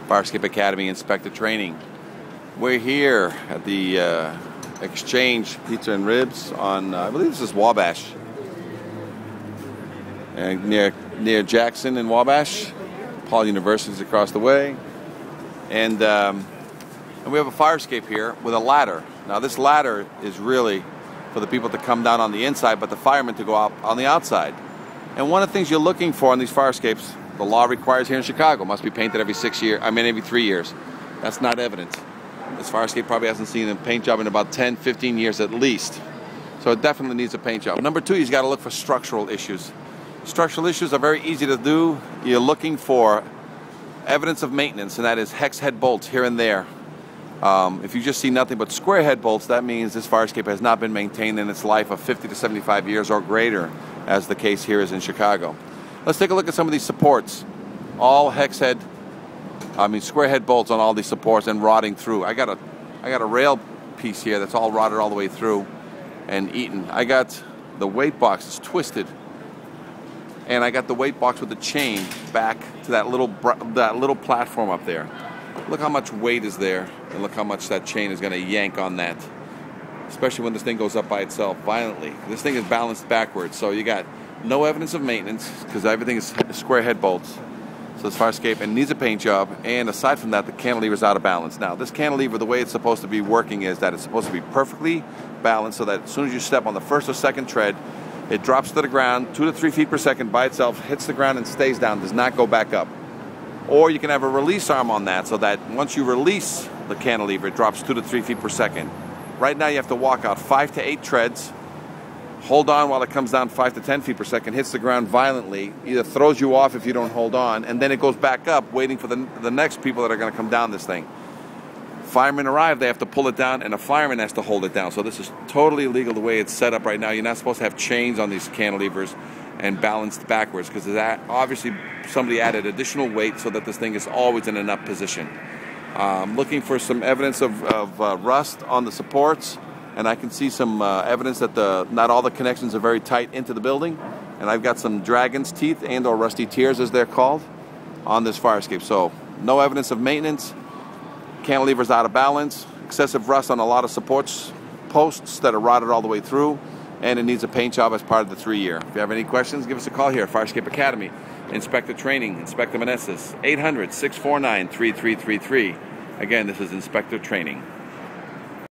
Fire Escape Academy Inspector Training. We're here at the Exchange Pizza and Ribs on, I believe this is Wabash, and near Jackson and Wabash. Paul University is across the way, and we have a fire escape here with a ladder. Now this ladder is really for the people to come down on the inside, but the firemen to go out on the outside. And one of the things you're looking for on these fire escapes, the law requires here in Chicago, must be painted every 3 years. That's not evidence. This fire escape probably hasn't seen a paint job in about 10, 15 years at least. So it definitely needs a paint job. Number two, you've got to look for structural issues. Structural issues are very easy to do. You're looking for evidence of maintenance, and that is hex head bolts here and there. If you just see nothing but square head bolts, that means this fire escape has not been maintained in its life of 50 to 75 years or greater, as the case here is in Chicago. Let's take a look at some of these supports. All square head bolts on all these supports and rotting through. I got a rail piece here that's all rotted all the way through and eaten. I got the weight box is twisted, and I got the weight box with the chain back to that little platform up there. Look how much weight is there, and look how much that chain is going to yank on that, especially when this thing goes up by itself violently. This thing is balanced backwards, so you got no evidence of maintenance because everything is square head bolts. So this fire escape and needs a paint job, and aside from that, the cantilever is out of balance. Now this cantilever, the way it's supposed to be working is that it's supposed to be perfectly balanced so that as soon as you step on the first or second tread, it drops to the ground 2 to 3 feet per second by itself, hits the ground and stays down, does not go back up. Or you can have a release arm on that so that once you release the cantilever, it drops 2 to 3 feet per second. Right now you have to walk out 5 to 8 treads, hold on while it comes down 5 to 10 feet per second, hits the ground violently, either throws you off if you don't hold on, and then it goes back up waiting for the next people that are going to come down this thing. Firemen arrive, they have to pull it down, and a fireman has to hold it down. So this is totally illegal the way it's set up right now. You're not supposed to have chains on these cantilevers and balanced backwards because obviously somebody added additional weight so that this thing is always in an up position. Looking for some evidence of rust on the supports, and I can see some evidence that not all the connections are very tight into the building, and I've got some dragon's teeth and or rusty tears as they're called on this fire escape. So no evidence of maintenance, cantilever's out of balance, excessive rust on a lot of supports posts that are rotted all the way through, and it needs a paint job as part of the 3-year. If you have any questions, give us a call here at Fire Escape Academy. Inspector Training, Inspector Meneses, 800-649-3333. Again, this is Inspector Training.